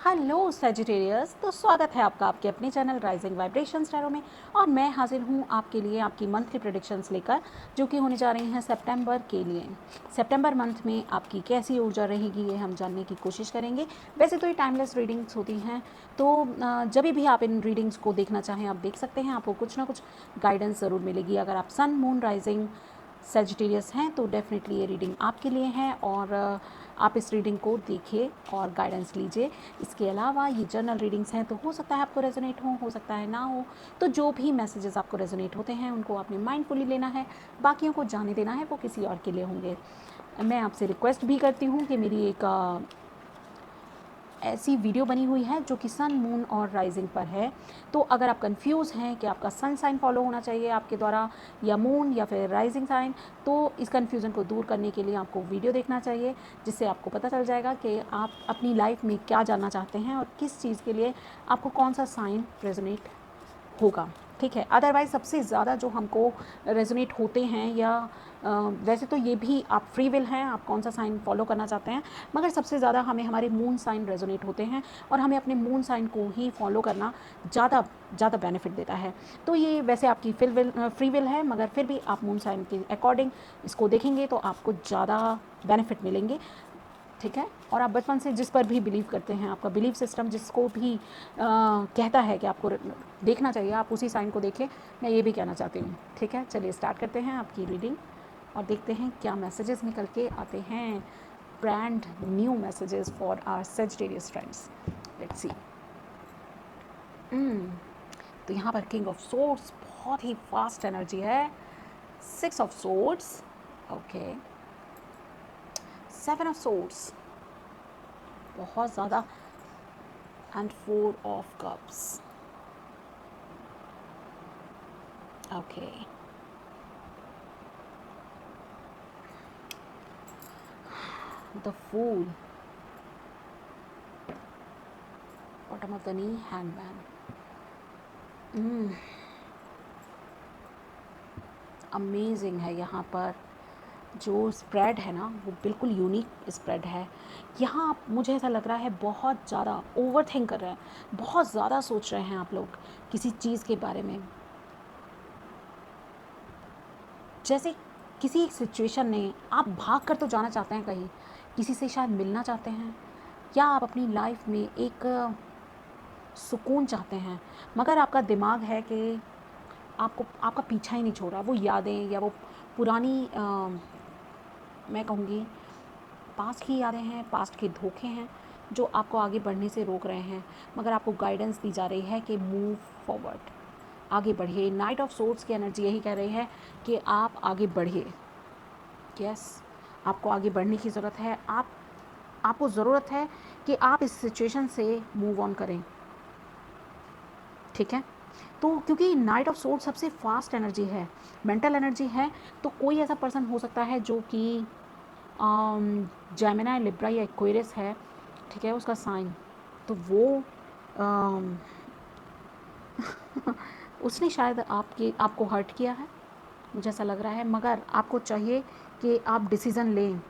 Hello Sagittarius, तो स्वागत है आपका आपके अपने चैनल राइजिंग वाइब्रेशंस टैरो में। और मैं हाजिर हूँ आपके लिए आपकी मंथली प्रेडिक्शंस लेकर, जो कि होने जा रही हैं सितंबर के लिए। सितंबर मंथ में आपकी कैसी ऊर्जा रहेगी ये हम जानने की कोशिश करेंगे। वैसे तो ये टाइमलेस रीडिंग्स होती हैं, तो जब भी आप इन रीडिंग्स को देखना चाहें आप देख सकते हैं। आपको कुछ ना कुछ गाइडेंस ज़रूर मिलेगी। अगर आप सन मून राइजिंग सेजिटेरियस हैं तो डेफिनेटली ये रीडिंग आपके लिए है, और आप इस रीडिंग को देखिए और गाइडेंस लीजिए। इसके अलावा ये जर्नल रीडिंग्स हैं, तो हो सकता है आपको रेजोनेट हो सकता है ना हो। तो जो भी मैसेजेस आपको रेजोनेट होते हैं उनको आपने माइंडफुली लेना है, बाकियों को जाने देना है, वो किसी और के लिए होंगे। मैं आपसे रिक्वेस्ट भी करती हूँ कि मेरी एक ऐसी वीडियो बनी हुई है जो कि सन मून और राइजिंग पर है। तो अगर आप कंफ्यूज़ हैं कि आपका सन साइन फॉलो होना चाहिए आपके द्वारा या मून या फिर राइजिंग साइन, तो इस कन्फ्यूज़न को दूर करने के लिए आपको वीडियो देखना चाहिए, जिससे आपको पता चल जाएगा कि आप अपनी लाइफ में क्या जानना चाहते हैं और किस चीज़ के लिए आपको कौन सा साइन रेजोनेट होगा। ठीक है। अदरवाइज़ सबसे ज़्यादा जो हमको रेजोनेट होते हैं, या वैसे तो ये भी आप फ्री विल हैं, आप कौन सा साइन फॉलो करना चाहते हैं, मगर सबसे ज़्यादा हमें हमारे मून साइन रेजोनेट होते हैं, और हमें अपने मून साइन को ही फॉलो करना ज़्यादा बेनिफिट देता है। तो ये वैसे आपकी फ्री विल है, मगर फिर भी आप मून साइन के अकॉर्डिंग इसको देखेंगे तो आपको ज़्यादा बेनिफिट मिलेंगे। ठीक है। और आप बचपन से जिस पर भी बिलीव करते हैं, आपका बिलीव सिस्टम जिसको भी कहता है कि आपको देखना चाहिए, आप उसी साइन को देखें, मैं ये भी कहना चाहती हूँ। ठीक है, चलिए स्टार्ट करते हैं आपकी रीडिंग और देखते हैं क्या मैसेजेस निकल के आते हैं। Brand new messages for our Sagittarius friends. Let's see. तो यहाँ पर किंग ऑफ सोर्ड्स, बहुत ही फास्ट एनर्जी है। 6 of swords, okay. 7 of swords, बहुत ज़्यादा, and 4 of cups, okay. The fool, bottom of the knee, hangman. Amazing है। यहाँ पर जो स्प्रेड है ना, वो बिल्कुल यूनिक स्प्रेड है। यहाँ आप, मुझे ऐसा लग रहा है, बहुत ज़्यादा ओवर थिंक कर रहे हैं, बहुत ज़्यादा सोच रहे हैं आप लोग किसी चीज़ के बारे में। जैसे किसी एक सिचुएशन ने, आप भाग कर तो जाना चाहते हैं कहीं, किसी से शायद मिलना चाहते हैं, या आप अपनी लाइफ में एक सुकून चाहते हैं, मगर आपका दिमाग है कि आपको आपका पीछा ही नहीं छोड़ रहा। वो यादें या वो पुरानी मैं कहूँगी पास्ट की यादें हैं, पास्ट के धोखे हैं, जो आपको आगे बढ़ने से रोक रहे हैं। मगर आपको गाइडेंस दी जा रही है कि मूव फॉरवर्ड, आगे बढ़िए। नाइट ऑफ सोर्ड्स की एनर्जी यही कह रही है कि आप आगे बढ़िए। यस, आपको आगे बढ़ने की ज़रूरत है। आपको ज़रूरत है कि आप इस सिचुएशन से मूव ऑन करें। ठीक है। तो क्योंकि नाइट ऑफ सोर्ड सबसे फास्ट एनर्जी है, मेंटल एनर्जी है, तो कोई ऐसा पर्सन हो सकता है जो कि जेमिनी, लिब्रा या एक्वेरियस है। ठीक है, उसका साइन, तो वो उसने शायद आपको हर्ट किया है, मुझे ऐसा लग रहा है। मगर आपको चाहिए कि आप डिसीज़न लें,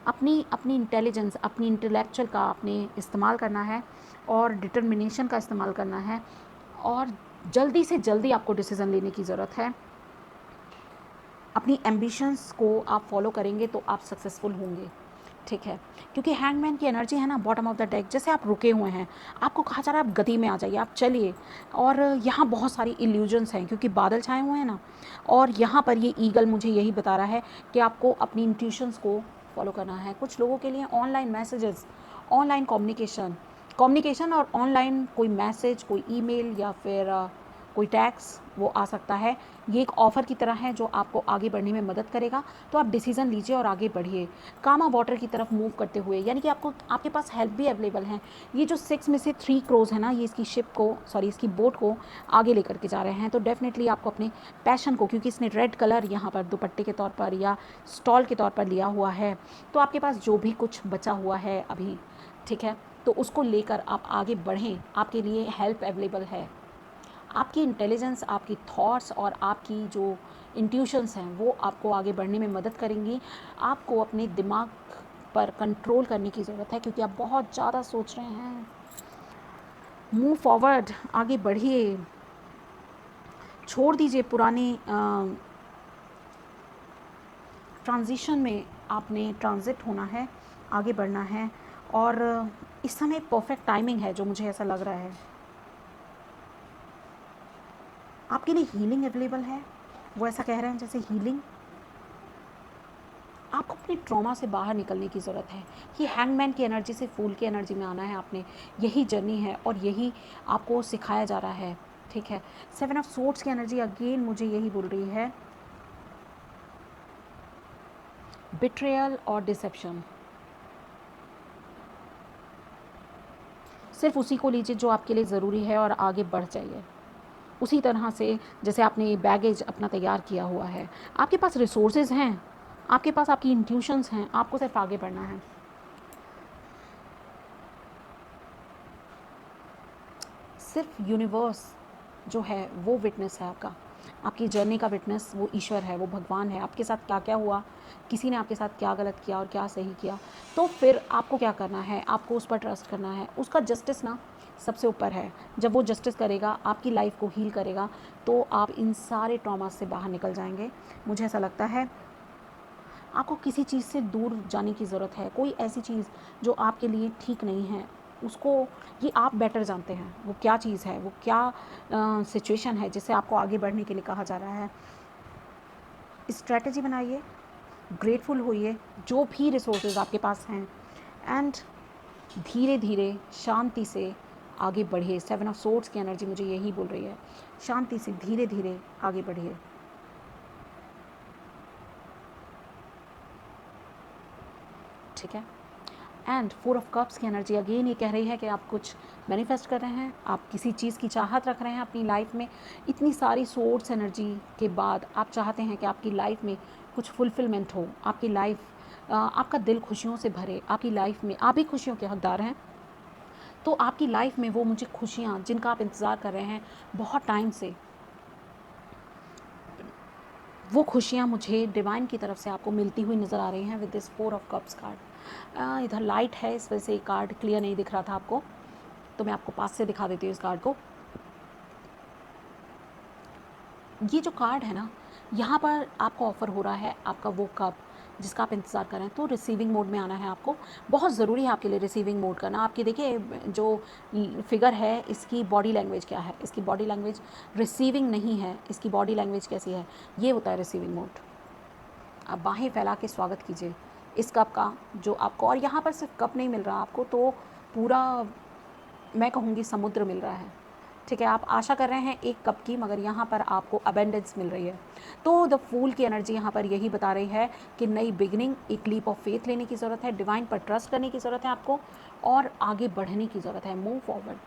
अपनी इंटेलिजेंस, अपनी इंटेलेक्चुअल का आपने इस्तेमाल करना है, और डिटर्मिनेशन का इस्तेमाल करना है, और जल्दी से जल्दी आपको डिसीज़न लेने की ज़रूरत है। अपनी एम्बिशंस को आप फॉलो करेंगे तो आप सक्सेसफुल होंगे। ठीक है, क्योंकि हैंगमैन की एनर्जी है ना, बॉटम ऑफ द डेक, जैसे आप रुके हुए हैं, आपको कहा जा रहा है आप गति में आ जाइए, आप चलिए। और यहाँ बहुत सारी इल्यूजन्स हैं क्योंकि बादल छाए हुए हैं ना, और यहाँ पर ये ईगल मुझे यही बता रहा है कि आपको अपनी इंट्यूशंस को फॉलो करना है। कुछ लोगों के लिए ऑनलाइन मैसेजेस, ऑनलाइन कम्युनिकेशन और ऑनलाइन कोई मैसेज, कोई ईमेल या फिर कोई टैक्स वो आ सकता है। ये एक ऑफ़र की तरह है जो आपको आगे बढ़ने में मदद करेगा। तो आप डिसीज़न लीजिए और आगे बढ़िए, कामा वाटर की तरफ मूव करते हुए, यानी कि आपके पास हेल्प भी अवेलेबल है। ये जो 6 में से 3 क्रोज है ना, ये इसकी इसकी बोट को आगे लेकर के जा रहे हैं। तो डेफिनेटली आपको अपने पैशन को, क्योंकि इसने रेड कलर यहाँ पर दुपट्टे के तौर पर या स्टॉल के तौर पर लिया हुआ है, तो आपके पास जो भी कुछ बचा हुआ है अभी, ठीक है, तो उसको लेकर आप आगे बढ़ें। आपके लिए हेल्प अवेलेबल है। आपकी इंटेलिजेंस, आपकी थॉट्स और आपकी जो इंट्यूशंस हैं वो आपको आगे बढ़ने में मदद करेंगी। आपको अपने दिमाग पर कंट्रोल करने की ज़रूरत है, क्योंकि आप बहुत ज़्यादा सोच रहे हैं। मूव फॉरवर्ड, आगे बढ़िए, छोड़ दीजिए पुराने ट्रांजिशन में आपने ट्रांजिट होना है, आगे बढ़ना है। और इस समय परफेक्ट टाइमिंग है जो मुझे ऐसा लग रहा है। आपके लिए हीलिंग अवेलेबल है, वो ऐसा कह रहे हैं जैसे हीलिंग। आपको अपनी ट्रॉमा से बाहर निकलने की ज़रूरत है। ये हैंगमैन की एनर्जी से फूल की एनर्जी में आना है आपने, यही जर्नी है और यही आपको सिखाया जा रहा है, ठीक है। 7 ऑफ सोर्ड्स की एनर्जी अगेन मुझे यही बोल रही है, बिट्रेयल और डिसेप्शन। सिर्फ उसी को लीजिए जो आपके लिए ज़रूरी है और आगे बढ़ जाइए उसी तरह से जैसे आपने बैगेज अपना तैयार किया हुआ है। आपके पास रिसोर्सेज हैं, आपके पास आपकी इंट्यूशंस हैं, आपको सिर्फ आगे बढ़ना है। सिर्फ यूनिवर्स जो है वो विटनेस है आपका, आपकी जर्नी का विटनेस वो ईश्वर है, वो भगवान है। आपके साथ क्या क्या हुआ, किसी ने आपके साथ क्या गलत किया और क्या सही किया, तो फिर आपको क्या करना है, आपको उस पर ट्रस्ट करना है। उसका जस्टिस ना सबसे ऊपर है। जब वो जस्टिस करेगा, आपकी लाइफ को हील करेगा, तो आप इन सारे ट्रॉमा से बाहर निकल जाएंगे। मुझे ऐसा लगता है आपको किसी चीज़ से दूर जाने की ज़रूरत है। कोई ऐसी चीज़ जो आपके लिए ठीक नहीं है, उसको ये आप बेटर जानते हैं वो क्या चीज़ है, वो क्या सिचुएशन है जिससे आपको आगे बढ़ने के लिए कहा जा रहा है। स्ट्रैटेजी बनाइए, ग्रेटफुल होइए जो भी रिसोर्सेज आपके पास हैं, एंड धीरे धीरे शांति से आगे बढ़िए। 7 ऑफ सोर्ड्स की एनर्जी मुझे यही बोल रही है, शांति से धीरे धीरे आगे बढ़िए, ठीक है। एंड 4 ऑफ कप्स की एनर्जी अगेन ये कह रही है कि आप कुछ मैनिफेस्ट कर रहे हैं, आप किसी चीज़ की चाहत रख रहे हैं अपनी लाइफ में। इतनी सारी सोर्स एनर्जी के बाद आप चाहते हैं कि आपकी लाइफ में कुछ फुलफिलमेंट हो, आपकी लाइफ आपका दिल खुशियों से भरे, आपकी लाइफ में आप भी खुशियों के हकदार हैं। तो आपकी लाइफ में वो मुझे खुशियाँ जिनका आप इंतज़ार कर रहे हैं बहुत टाइम से, वो खुशियाँ मुझे डिवाइन की तरफ से आपको मिलती हुई नज़र आ रही हैं with this 4 of cups card. इधर लाइट है, इस वजह से कार्ड क्लियर नहीं दिख रहा था आपको, तो मैं आपको पास से दिखा देती हूँ इस कार्ड को। ये जो कार्ड है ना, यहाँ पर आपको ऑफ़र हो रहा है आपका वो कप जिसका आप इंतज़ार कर रहे हैं, तो रिसीविंग मोड में आना है आपको। बहुत ज़रूरी है आपके लिए रिसीविंग मोड करना। आपकी देखिए जो फिगर है, इसकी बॉडी लैंग्वेज क्या है, इसकी बॉडी लैंग्वेज रिसीविंग नहीं है, इसकी बॉडी लैंग्वेज कैसी है, ये होता है रिसीविंग मोड। आप बाहें फैला के स्वागत कीजिए इस कप का जो आपको, और यहाँ पर सिर्फ कप नहीं मिल रहा आपको, तो पूरा मैं कहूँगी समुद्र मिल रहा है, ठीक है। आप आशा कर रहे हैं एक कप की, मगर यहाँ पर आपको अबेंडेंस मिल रही है। तो द फूल की एनर्जी यहाँ पर यही बता रही है कि नई बिगनिंग, एक लीप ऑफ फेथ लेने की ज़रूरत है, डिवाइन पर ट्रस्ट करने की ज़रूरत है आपको, और आगे बढ़ने की ज़रूरत है। मूव फॉरवर्ड,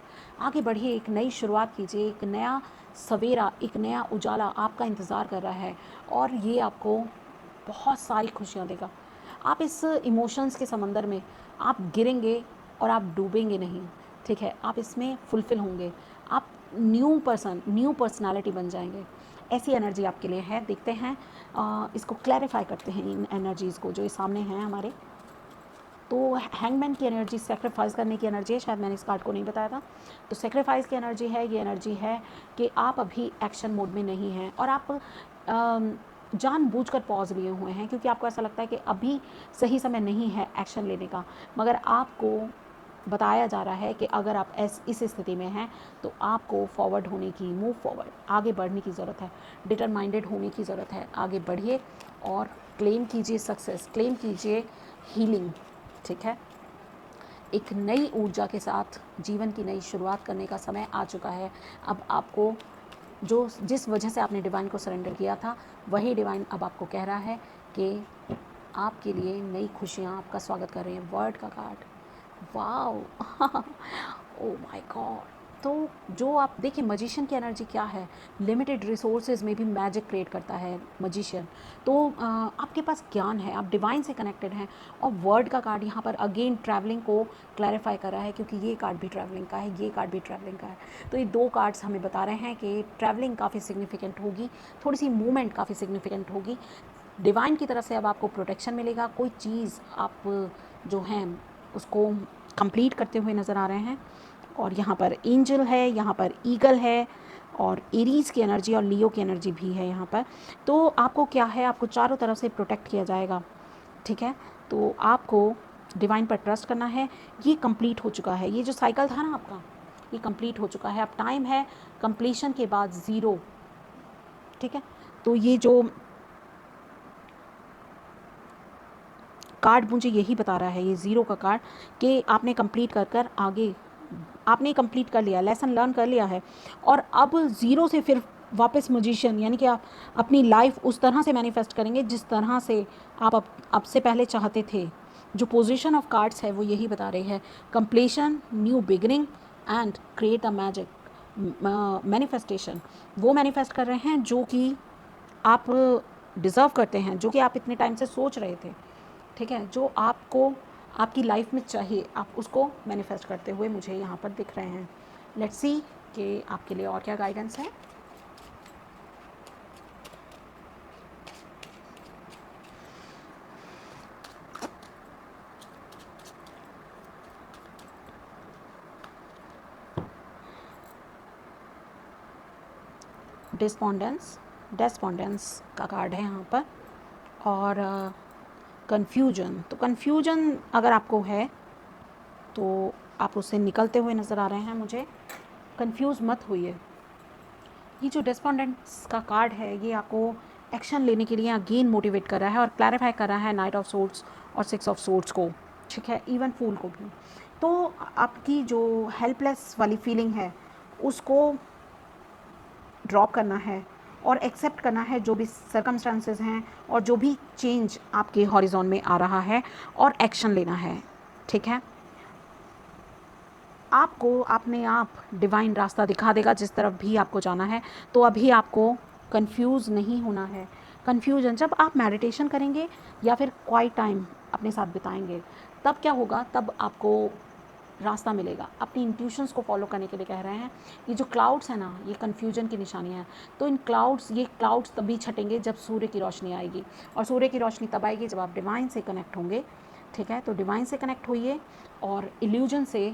आगे बढ़िए, एक नई शुरुआत कीजिए, एक नया सवेरा, एक नया उजाला आपका इंतज़ार कर रहा है, और ये आपको बहुत सारी खुशियाँ देगा। आप इस इमोशंस के समंदर में आप गिरेंगे और आप डूबेंगे नहीं, ठीक है। आप इसमें फुलफ़िल होंगे, आप न्यू पर्सन, न्यू पर्सनालिटी बन जाएंगे। ऐसी एनर्जी आपके लिए है। देखते हैं इसको क्लैरिफाई करते हैं इन एनर्जीज़ को जो ये सामने हैं हमारे। तो हैंगमैन की एनर्जी सेक्रीफाइस करने की एनर्जी है, शायद मैंने इस कार्ड को नहीं बताया था। तो सेक्रीफाइस की एनर्जी है, ये एनर्जी है कि आप अभी एक्शन मोड में नहीं हैं, और आप जानबूझकर पॉज लिए हुए हैं क्योंकि आपको ऐसा लगता है कि अभी सही समय नहीं है एक्शन लेने का। मगर आपको बताया जा रहा है कि अगर आप इस स्थिति में हैं तो आपको फॉरवर्ड होने की, मूव फॉरवर्ड, आगे बढ़ने की ज़रूरत है, डिटरमाइंडेड होने की ज़रूरत है। आगे बढ़िए और क्लेम कीजिए सक्सेस, क्लेम कीजिए हीलिंग, ठीक है। एक नई ऊर्जा के साथ जीवन की नई शुरुआत करने का समय आ चुका है। अब आपको जो जिस वजह से आपने डिवाइन को सरेंडर किया था, वही डिवाइन अब आपको कह रहा है कि आपके लिए नई खुशियाँ आपका स्वागत कर रही हैं। वर्ड का card, wow oh my God. तो जो आप देखिए, मजिशियन की एनर्जी क्या है, लिमिटेड रिसोर्सेज में भी मैजिक क्रिएट करता है मजिशियन। तो आपके पास ज्ञान है, आप डिवाइन से कनेक्टेड हैं। और वर्ड का कार्ड यहाँ पर अगेन ट्रैवलिंग को क्लैरिफाई कर रहा है, क्योंकि ये कार्ड भी ट्रैवलिंग का है, ये कार्ड भी ट्रैवलिंग का है। तो ये दो कार्ड्स हमें बता रहे हैं कि ट्रैवलिंग काफ़ी सिग्निफिकेंट होगी, थोड़ी सी मूवमेंट काफ़ी सिग्निफिकेंट होगी। डिवाइन की तरफ से अब आपको प्रोटेक्शन मिलेगा, कोई चीज़ आप जो हैं उसको कंप्लीट करते हुए नज़र आ रहे हैं। और यहाँ पर एंजल है, यहाँ पर ईगल है, और एरीज़ की एनर्जी और लियो की एनर्जी भी है यहाँ पर। तो आपको क्या है, आपको चारों तरफ से प्रोटेक्ट किया जाएगा, ठीक है। तो आपको डिवाइन पर ट्रस्ट करना है। ये कंप्लीट हो चुका है, ये जो साइकिल था ना आपका, ये कंप्लीट हो चुका है। अब टाइम है कंप्लीशन के बाद 0, ठीक है। तो ये जो कार्ड मुझे यही बता रहा है, ये 0 का कार्ड, कि आपने कंप्लीट कर कर आगे, आपने कंप्लीट कर लिया, लेसन लर्न कर लिया है, और अब 0 से फिर वापस मैजिशियन, यानी कि आप अपनी लाइफ उस तरह से मैनिफेस्ट करेंगे जिस तरह से आप अब से पहले चाहते थे। जो पोजीशन ऑफ कार्ड्स है वो यही बता रही है, completion, new beginning and create a magic, manifestation. वो मैनिफेस्ट कर रहे हैं जो कि आप डिज़र्व करते हैं, जो कि आप इतने टाइम से सोच रहे थे, ठीक है। जो आपको आपकी लाइफ में चाहिए, आप उसको मैनिफेस्ट करते हुए मुझे यहाँ पर दिख रहे हैं। लेट्स सी कि आपके लिए और क्या गाइडेंस है। डेस्पॉन्डेंस का कार्ड है यहाँ पर, और कन्फ्यूजन। तो कन्फ्यूजन अगर आपको है तो आप उससे निकलते हुए नज़र आ रहे हैं मुझे। कंफ्यूज मत होइए। ये जो डेस्पॉन्डेंस का कार्ड है ये आपको एक्शन लेने के लिए अगेन मोटिवेट कर रहा है और क्लैरिफाई कर रहा है नाइट ऑफ सोर्ड्स और 6 ऑफ सोर्ड्स को, ठीक है, इवन फूल को भी। तो आपकी जो हेल्पलेस वाली फीलिंग है उसको ड्रॉप करना है और एक्सेप्ट करना है जो भी सर्कमस्टांसेस हैं और जो भी चेंज आपके हॉरिजॉन में आ रहा है, और एक्शन लेना है, ठीक है। आपको अपने आप डिवाइन रास्ता दिखा देगा जिस तरफ भी आपको जाना है। तो अभी आपको कंफ्यूज नहीं होना है। कन्फ्यूजन जब आप मेडिटेशन करेंगे या फिर क्वाइट टाइम अपने साथ बिताएंगे, तब क्या होगा, तब आपको रास्ता मिलेगा। अपनी इंट्यूशंस को फॉलो करने के लिए कह रहे हैं। ये जो क्लाउड्स हैं ना, ये कन्फ्यूजन की निशानियाँ हैं। तो ये क्लाउड्स तभी छटेंगे जब सूर्य की रोशनी आएगी, और सूर्य की रोशनी तब आएगी जब आप डिवाइन से कनेक्ट होंगे, ठीक है। तो डिवाइन से कनेक्ट होइए और इल्यूजन से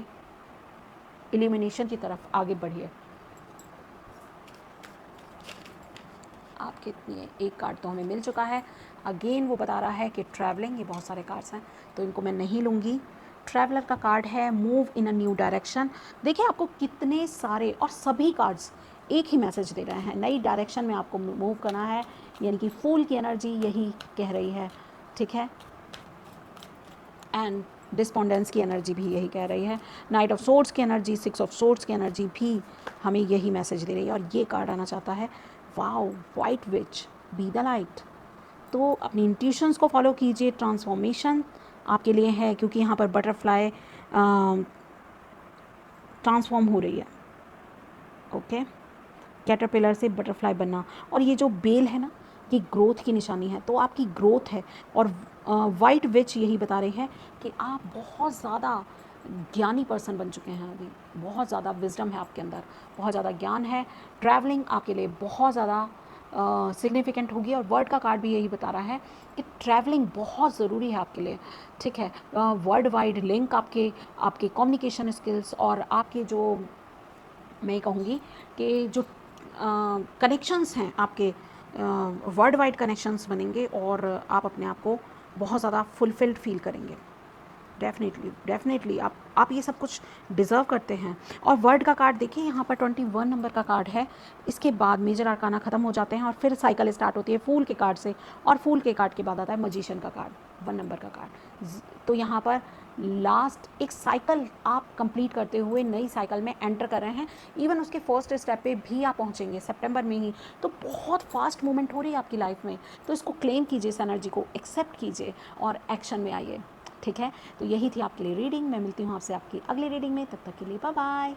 इल्यूमिनेशन की तरफ आगे बढ़िए। आपके एक कार्ड तो हमें मिल चुका है। अगेन वो बता रहा है कि ट्रैवलिंग, ये बहुत सारे कार्ड्स हैं तो इनको मैं नहीं लूँगी। ट्रैवलर का कार्ड है, move in a new direction. देखिए आपको कितने सारे और सभी कार्ड्स एक ही मैसेज दे रहे हैं, नई डायरेक्शन में आपको मूव करना है, यानी कि फूल की एनर्जी यही कह रही है, ठीक है। एंड डिस्पोंडेंस की एनर्जी भी यही कह रही है। नाइट ऑफ सोर्ड्स की एनर्जी, 6 ऑफ सोर्ड्स की एनर्जी भी हमें यही मैसेज दे रही है। और ये कार्ड आना चाहता है, wow, white which, be the light. तो अपनी इंट्यूशंस को फॉलो कीजिए। ट्रांसफॉर्मेशन आपके लिए है, क्योंकि यहाँ पर बटरफ्लाई ट्रांसफॉर्म हो रही है, ओके। कैटरपिलर से बटरफ्लाई बनना, और ये जो बेल है ना, ये ग्रोथ की निशानी है। तो आपकी ग्रोथ है। और वाइट विच यही बता रही है कि आप बहुत ज़्यादा ज्ञानी पर्सन बन चुके हैं अभी। बहुत ज़्यादा विजडम है आपके अंदर, बहुत ज़्यादा ज्ञान है। ट्रैवलिंग आपके लिए बहुत ज़्यादा सिग्निफिकेंट होगी। और वर्ड का कार्ड भी यही बता रहा है कि ट्रैवलिंग बहुत ज़रूरी है आपके लिए, ठीक है। वर्ल्ड वाइड लिंक आपके आपके कम्युनिकेशन स्किल्स और आपके जो, मैं कहूँगी कि जो कनेक्शंस हैं आपके, वर्ल्ड वाइड कनेक्शंस बनेंगे और आप अपने आप को बहुत ज़्यादा फुलफिल्ड फील करेंगे। डेफिनेटली आप ये सब कुछ डिज़र्व करते हैं। और वर्ड का कार्ड देखिए, यहाँ पर 21 नंबर का कार्ड है। इसके बाद मेजर आर्काना ख़त्म हो जाते हैं और फिर साइकिल स्टार्ट होती है फूल के कार्ड से, और फूल के कार्ड के बाद आता है मजिशियन का कार्ड, 1 नंबर का कार्ड। तो यहाँ पर लास्ट एक साइकिल आप कंप्लीट करते हुए नई साइकिल में एंटर कर रहे हैं। इवन उसके फर्स्ट स्टेप पे भी आप पहुँचेंगे सितंबर में ही। तो बहुत फास्ट मूवमेंट हो रही है आपकी लाइफ में। तो इसको क्लेम कीजिए, इस एनर्जी को एक्सेप्ट कीजिए और एक्शन में आइए, ठीक है। तो यही थी आपके लिए रीडिंग। मैं मिलती हूँ आपसे आपकी अगली रीडिंग में, तब तक के लिए बाय बाय।